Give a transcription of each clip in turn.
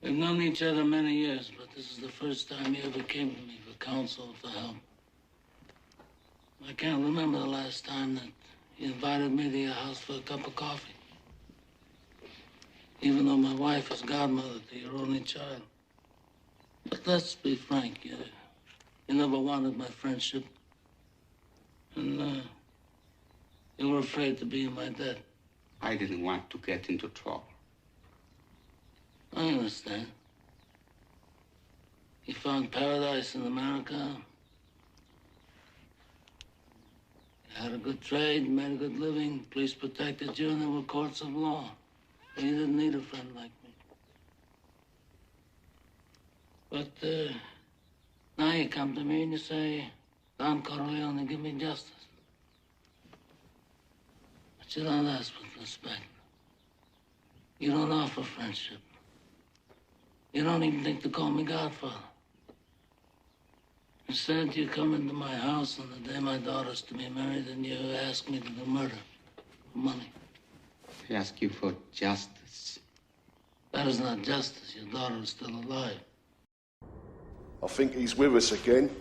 We've known each other many years, but this is the first time you ever came to me for counsel or for help. I can't remember the last time that you invited me to your house for a cup of coffee. Even though my wife is godmother to your only child. But let's be frank, you never wanted my friendship. And you were afraid to be in my debt. I didn't want to get into trouble. I understand. You found paradise in America. You had a good trade, made a good living, police protected you, and there were courts of law. You didn't need a friend like me. But now you come to me and you say, Don Corleone, give me justice. But you don't ask with respect. You don't offer friendship. You don't even think to call me Godfather. Instead, you come into my house on the day my daughter's to be married and you ask me to do murder for money. I ask you for justice. That is not justice. Your daughter is still alive. I think he's with us again.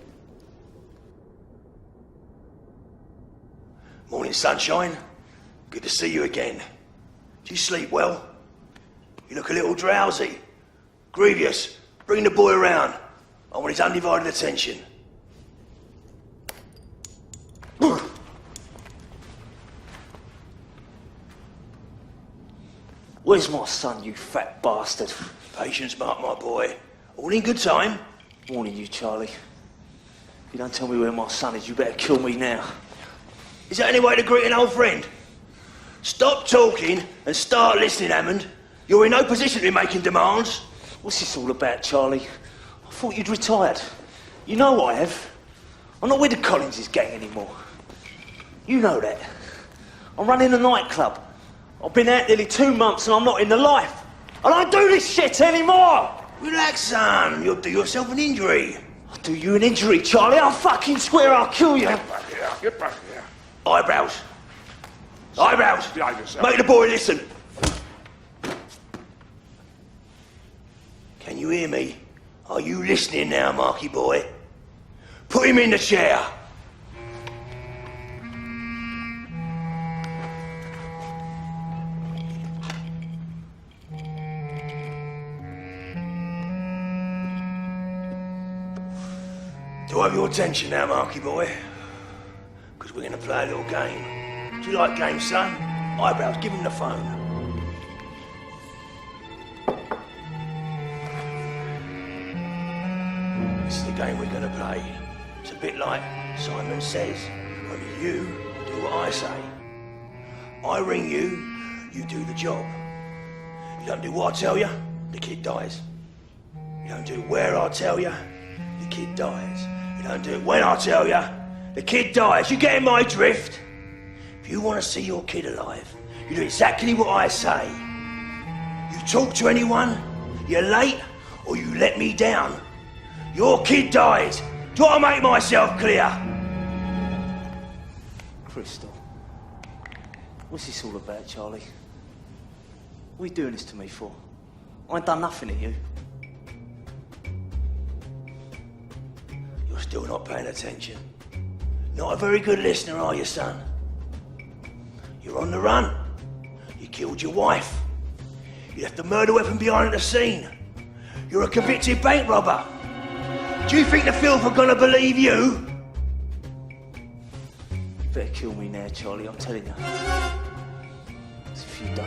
Morning, sunshine. Good to see you again. Do you sleep well? You look a little drowsy. Grievous, bring the boy around. I want his undivided attention. Where's my son, you fat bastard? Patience, Mark, my boy. All in good time. Warning you, Charlie. If you don't tell me where my son is, you better kill me now. Is that any way to greet an old friend? Stop talking and start listening, Hammond. You're in no position to be making demands. What's this all about, Charlie? I thought you'd retired. You know I have. I'm not with the Collins' gang anymore. You know that. I'm running a nightclub. I've been out nearly 2 months and I'm not in the life. I don't do this shit anymore! Relax, son. You'll do yourself an injury. I'll do you an injury, Charlie. I'll fucking swear I'll kill you. Get back here. Get back here. Eyebrows. Eyebrows. Behind yourself. Make the boy listen. Can you hear me? Are you listening now, Marky boy? Put him in the chair. Do I have your attention now, Marky boy? Because we're going to play a little game. Do you like games, son? Eyebrows, give him the phone. This is the game we're going to play. It's a bit like Simon Says. Only you do what I say. I ring you, you do the job. You don't do what I tell you, the kid dies. You don't do it where I tell you, the kid dies. You don't do it when I tell you, the kid dies. You get in my drift? If you want to see your kid alive, you do exactly what I say. You talk to anyone, you're late, or you let me down. Your kid dies. Do I make myself clear? Crystal. What's this all about, Charlie? What are you doing this to me for? I ain't done nothing to you. You're still not paying attention. Not a very good listener, are you, son? You're on the run. You killed your wife. You left the murder weapon behind at the scene. You're a convicted bank robber. Do you think the filth are gonna believe you? You better kill me now, Charlie, I'm telling you. 'Cause if you don't,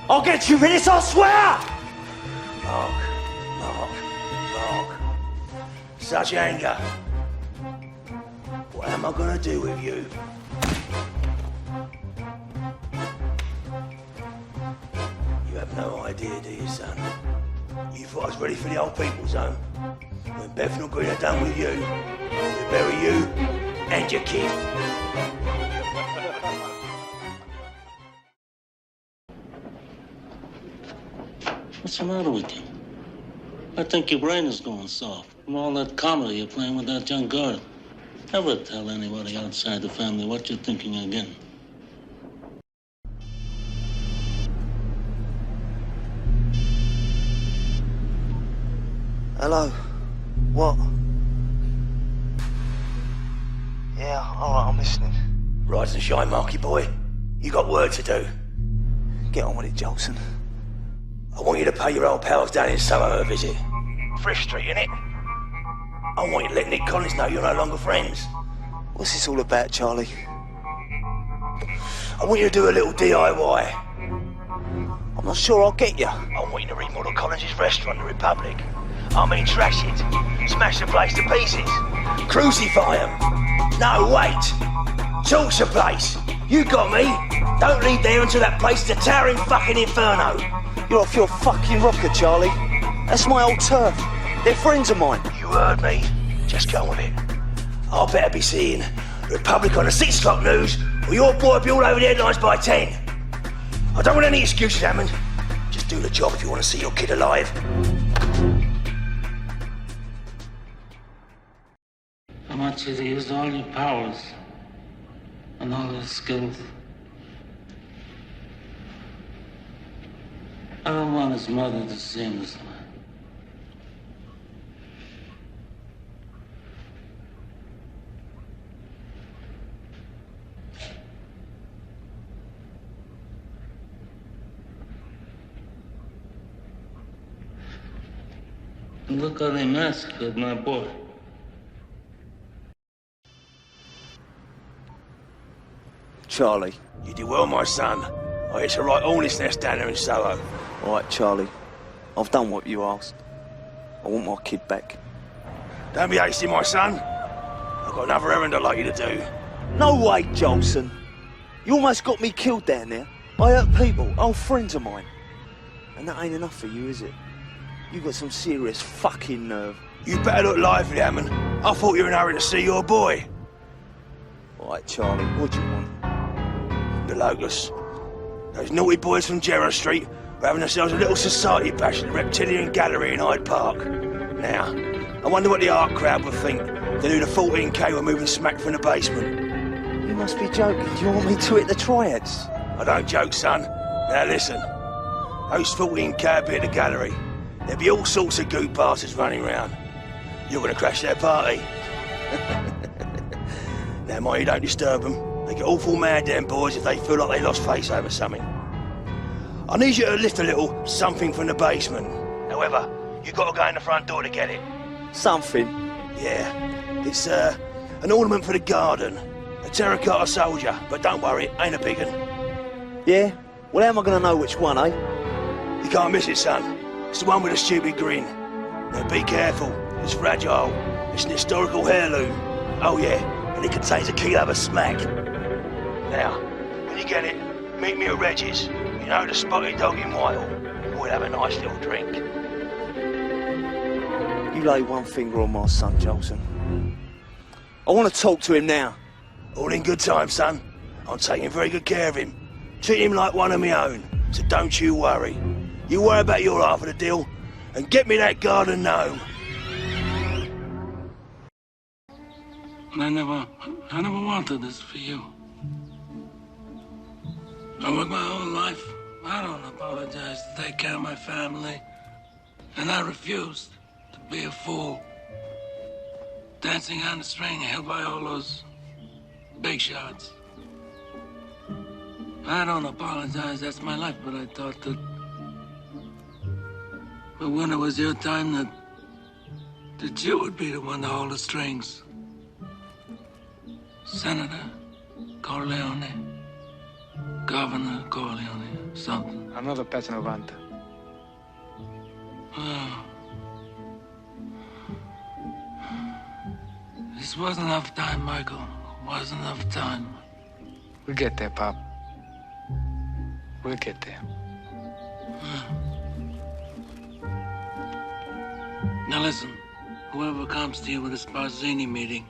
I'll get you minutes, I swear! Mark. Such anger. What am I gonna do with you? You have no idea, do you, son? You thought I was ready for the old people's home. When Bethnal Green are done with you, they'll bury you and your kid. What's the matter with you? I think your brain is going soft from all that comedy you're playing with that young girl. Never tell anybody outside the family what you're thinking again. Hello? What? Yeah, alright, I'm listening. Rise and shine, Marky boy. You got work to do. Get on with it, Jolson. I want you to pay your old pals down in Soho a visit. Thrift Street, innit? I want you to let Nick Collins know you're no longer friends. What's this all about, Charlie? I want you to do a little DIY. I'm not sure I'll get you. I want you to remodel Collins' restaurant, the Republic. I mean, trash it. Smash the place to pieces. Crucify them. No, wait. Torch the place. You got me. Don't leave there until that place is a towering fucking inferno. You're off your fucking rocker, Charlie. That's my old turf. They're friends of mine. You heard me. Just go with it. I better be seeing the Republic on the 6 o'clock news, or your boy will be all over the headlines by 10. I don't want any excuses, Hammond. Just do the job if you want to see your kid alive. I want you to use all your powers and all your skills. I don't want his mother to see him this way. Look how they massacred my boy. Charlie. You did well, my son. It's a right hornet's nest down there in Soho. All right, Charlie. I've done what you asked. I want my kid back. Don't be hasty, my son. I've got another errand I'd like you to do. No way, Jolson. You almost got me killed down there. I hurt people, old friends of mine. And that ain't enough for you, is it? You got some serious fucking nerve. You better look lively, Hammond. I thought you were in a hurry to see your boy. All right, Charlie, what do you want? The Locust. Those naughty boys from Gerrard Street were having themselves a little society bash at the Reptilian Gallery in Hyde Park. Now, I wonder what the art crowd would think. They knew the 14K were moving smack from the basement. You must be joking. Do you want me to hit the triads? I don't joke, son. Now listen. Those 14K will be at the gallery. There'll be all sorts of goop bastards running around. You're gonna crash their party. Now, mind you don't disturb them. They get awful mad, them boys, if they feel like they lost face over something. I need you to lift a little something from the basement. However, you've got to go in the front door to get it. Something? Yeah. It's, an ornament for the garden. A terracotta soldier, but don't worry, ain't a big one. Yeah? Well, how am I gonna know which one, eh? You can't miss it, son. It's the one with a stupid grin. Now, be careful. It's fragile. It's an historical heirloom. Oh, yeah, and it contains a kilo of smack. Now, when you get it, meet me at Reggie's. You know, the spotted dog in Whitehall. We'll have a nice little drink. You lay one finger on my son, Jolson. I want to talk to him now. All in good time, son. I'm taking very good care of him. Treat him like one of my own, so don't you worry. You worry about your half of the deal, and get me that garden gnome. I never wanted this for you. I worked my whole life. I don't apologize to take care of my family. And I refused to be a fool. Dancing on the string held by all those big shots. I don't apologize, that's my life, but I thought that... But when it was your time, that you would be the one to hold the strings. Senator Corleone. Governor Corleone, something. Another pattern of Anta. Oh. This wasn't enough time, Michael. Wasn't enough time. We'll get there, Pop. We'll get there. Now listen, whoever comes to you with a Spazzini meeting,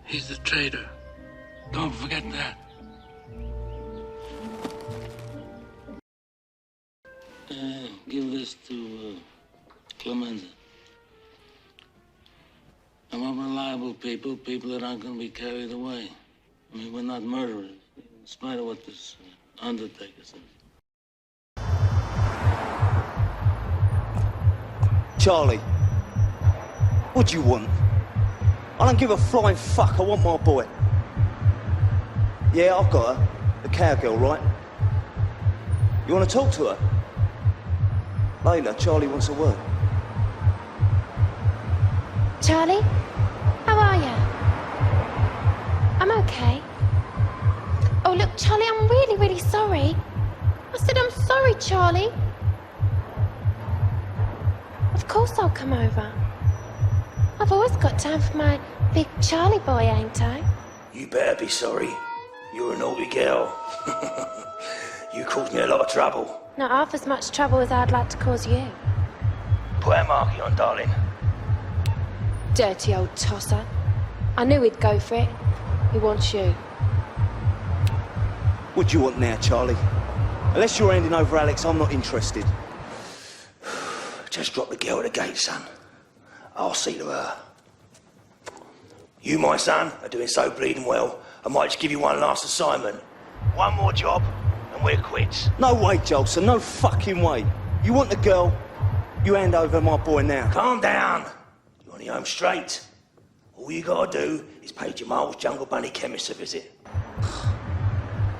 he's a traitor. Don't forget that. Give this to Clemenza. I want reliable people that aren't going to be carried away. I mean, we're not murderers, in spite of what this undertaker says. Charlie, What do you want? I don't give a flying fuck. I want my boy. Yeah, I've got her. The cowgirl, right? You want to talk to her? Later, Charlie wants a word. Charlie? How are you? I'm okay. Oh, look, Charlie, I'm really, really sorry. I said I'm sorry, Charlie. Of course I'll come over. I've always got time for my big Charlie boy, ain't I? You better be sorry. You're a naughty girl. You caused me a lot of trouble. Not half as much trouble as I'd like to cause you. Put a marking on, darling. Dirty old tosser. I knew he'd go for it. He wants you. What do you want now, Charlie? Unless you're handing over Alex, I'm not interested. Just drop the girl at the gate, son. I'll see to her. You, my son, are doing so bleeding well, I might just give you one last assignment. One more job, and we're quits. No way, Jolson, no fucking way. You want the girl, you hand over my boy now. Calm down. You're on your home straight. All you gotta do is pay Jamal's Jungle Bunny chemist a visit.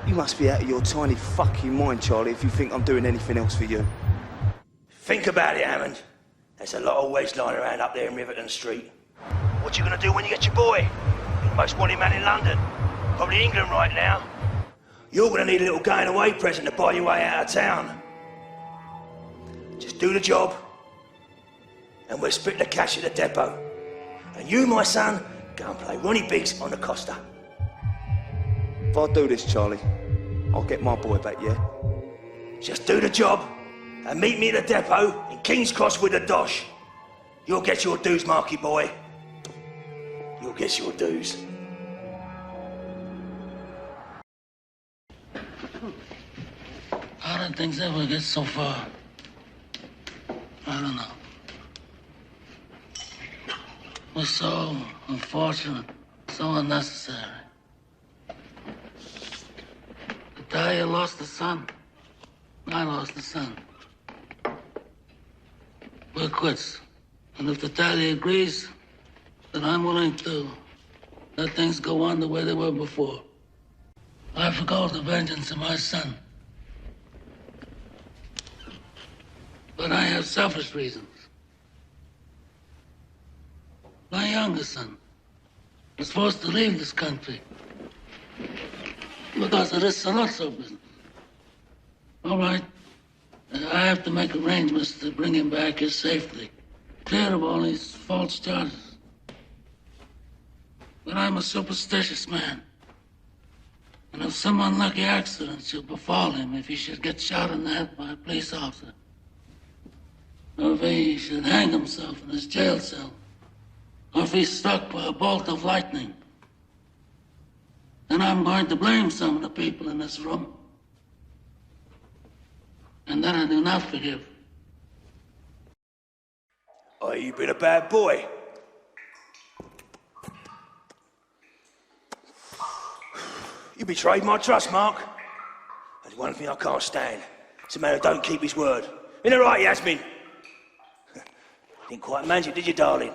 You must be out of your tiny fucking mind, Charlie, if you think I'm doing anything else for you. Think about it, Hammond. There's a lot of wedge lying around up there in Riverton Street. What you gonna do when you get your boy? You're the most wanted man in London. Probably England right now. You're gonna need a little going away present to buy your way out of town. Just do the job, and we'll split the cash at the depot. And you, my son, go and play Ronnie Biggs on the Costa. If I do this, Charlie, I'll get my boy back, yeah? Just do the job, and meet me at the depot in King's Cross with the dosh. You'll get your dues, Marky boy. You'll get your dues. How did things ever get so far? I don't know. It was so unfortunate, so unnecessary. Talia lost a son. I lost a son. We're quits. And if Talia agrees, then I'm willing to let things go on the way they were before. I forgo the vengeance of my son. But I have selfish reasons. My youngest son was forced to leave this country because of this Salazzo business. All right, I have to make arrangements to bring him back here safely, clear of all these false charges. But I'm a superstitious man. And if some unlucky accident should befall him, if he should get shot in the head by a police officer, or if he should hang himself in his jail cell, or if he's struck by a bolt of lightning, then I'm going to blame some of the people in this room. And that I do not forgive. Oh, you've been a bad boy. You betrayed my trust, Mark. There's one thing I can't stand. It's a man who don't keep his word. Isn't it right, Yasmin? Didn't quite manage it, did you, darling?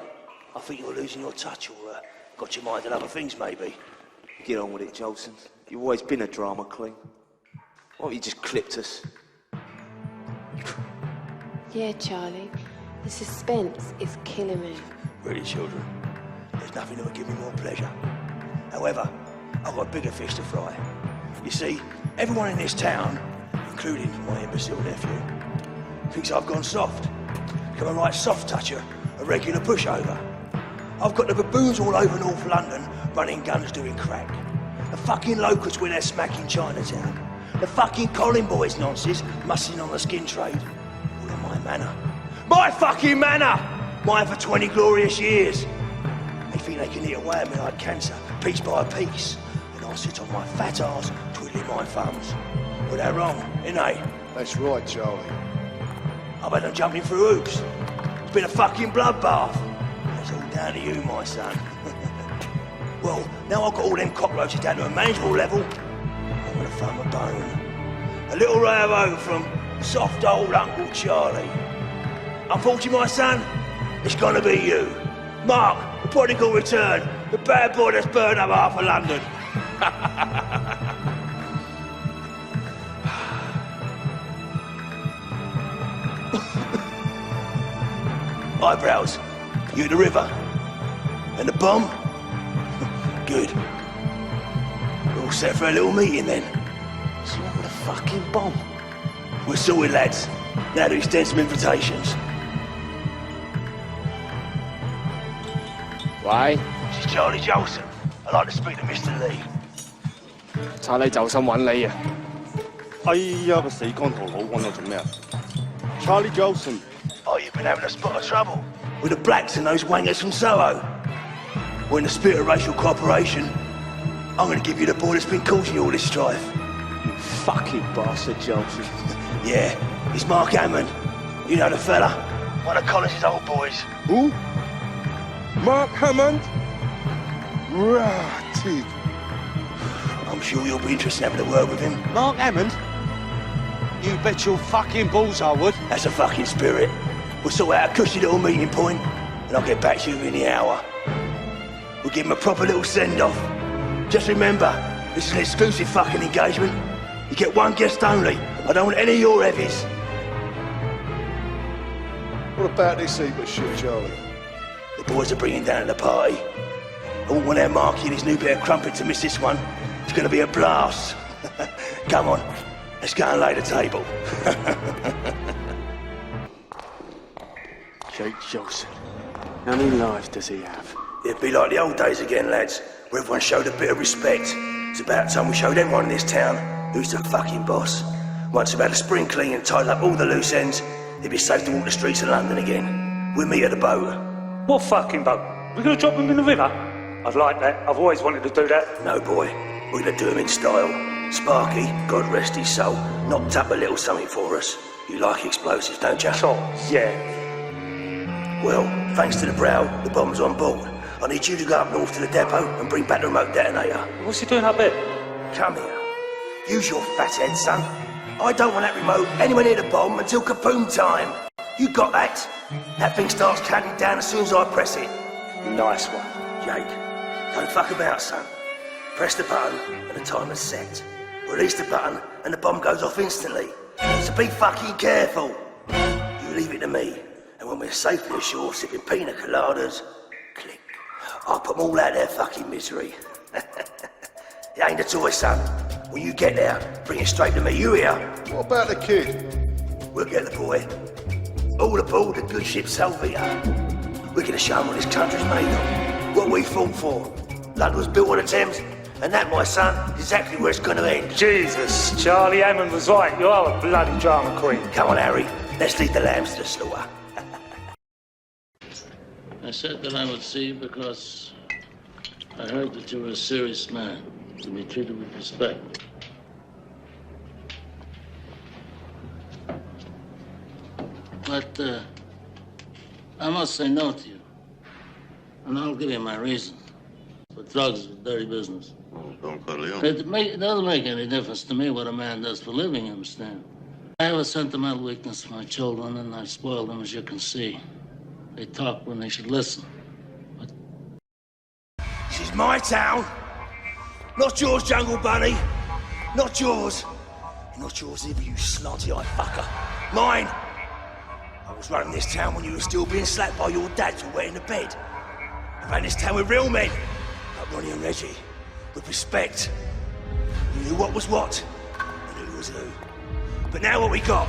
I think you were losing your touch, or got your mind on other things, maybe. Get on with it, Jolson. You've always been a drama queen. Why don't you just clipped us? Yeah, Charlie. The suspense is killing me. Really, children, there's nothing that would give me more pleasure. However, I've got bigger fish to fry. You see, everyone in this town, including my imbecile nephew, thinks I've gone soft. Become a right soft toucher, a regular pushover. I've got the baboons all over North London running guns doing crack. The fucking locusts with their smack in Chinatown. The fucking Colin boys nonsense mussing on the skin trade. All in my manor. My fucking manor! Mine for 20 glorious years. They think they can eat away at me like cancer, piece by piece. And I sit on my fat arse, twiddling my thumbs. Well, they're wrong, ain't they? That's right, Charlie. I've had them jumping through hoops. It's been a fucking bloodbath. It's all down to you, my son. Well, now I've got all them cockroaches down to a manageable level, I'm gonna throw 'em a bone. A little ray of hope from soft old Uncle Charlie. Unfortunately, my son, it's gonna be you. Mark, prodigal return. The bad boy that's burned up half of London. Eyebrows, you at the river? And the bomb? Good. We're all set for a little meeting then. So what with a fucking bomb? We're sorted, lads. Now to extend some invitations.喂， This is Charlie Jolson. I'd like to speak to Mr. Lee. 查理就心揾你啊！哎呀，個死光頭佬揾我做咩啊 ？Charlie Jolson。 Oh, you've been having a spot of trouble with the blacks and those wankers from Soho. Well, in the spirit of racial cooperation, I'm going to give you the boy that's been causing you all this strife. You fucking bastard, Jolson. Yeah, it's Mark Hammond. You know the fella? One of Collins's old boys. Who? Mark Hammond? Ratty. I'm sure you'll be interested in having a word with him. Mark Hammond? You bet your fucking balls I would. That's a fucking spirit. We'll sort out a cushy little meeting point, and I'll get back to you in the hour. We'll give him a proper little send-off. Just remember, this is an exclusive fucking engagement. You get one guest only. I don't want any of your heavies. What about this heap of shit, Charlie? The boys are bringing down to the party. I wouldn't want our Marky and his new bit of crumpet to miss this one. It's going to be a blast. Come on, let's go and lay the table. Jake Jolson. How many lives does he have? It'd be like the old days again, lads, where everyone showed a bit of respect. It's about time we showed everyone in this town who's the fucking boss. Once we've had a spring clean and tied up all the loose ends, it'd be safe to walk the streets of London again. We'll meet at the boat. What fucking boat? We're gonna drop him in the river? I'd like that. I've always wanted to do that. No, boy. We're gonna do him in style. Sparky, God rest his soul, knocked up a little something for us. You like explosives, don't you? Oh, yeah. Well, thanks to the brow, the bomb's on board. I need you to go up north to the depot and bring back the remote detonator. What's he doing up there? Come here. Use your fat head, son. I don't want that remote anywhere near the bomb until kaboom time. You got that? That thing starts counting down as soon as I press it. Nice one. Jake, don't fuck about, son. Press the button and the timer's set. Release the button and the bomb goes off instantly. So be fucking careful. You leave it to me. And when we're safely ashore sipping pina coladas, click. I'll put them all out of their fucking misery. It ain't a toy, son. When you get there, bring it straight to me. You hear? What about the kid? We'll get the boy. All aboard the good ship Vito. We're gonna show him what this country's made of. What we fought for. London was built on the Thames, and that, my son, is exactly where it's gonna end. Jesus, Charlie Hammond was right. You are a bloody drama queen. Come on, Harry. Let's lead the lambs to the slaughter. I said that I would see you because I heard that you were a serious man, to be treated with respect. But I must say no to you. And I'll give you my reasons. But drugs is dirty business. Oh, Don Corleone. It doesn't make any difference to me what a man does for a living, you understand? I have a sentimental weakness for my children, and I've spoiled them, as you can see. They talk when they should listen. But This is my town. Not yours, Jungle Bunny. Not yours. Not yours either, you slanty-eyed fucker. Mine. I was running this town when you were still being slapped by your dads or wet in the bed. I ran this town with real men, like Ronnie and Reggie, with respect. You knew what was what, and who was who. But now what we got?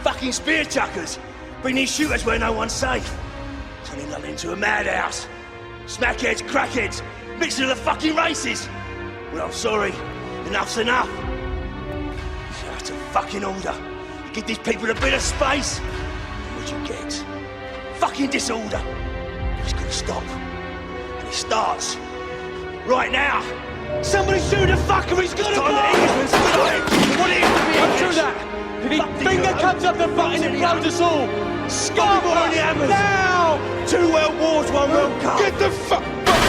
Fucking spear chuckers. Bring these shooters where no one's safe. Turning London into a madhouse. Smackheads, crackheads, mixing of the fucking races. Well, I'm sorry. Enough's enough. You're out of fucking order. You give these people a bit of space, and what you get? Fucking disorder. It's gonna stop. And it starts right now. Somebody shoot the fucker, he's gonna go! What is it? Don't do that! If his finger comes up the button, it blows us all! Stop now! 2 world wars, 1 world cup! Get the fuck back!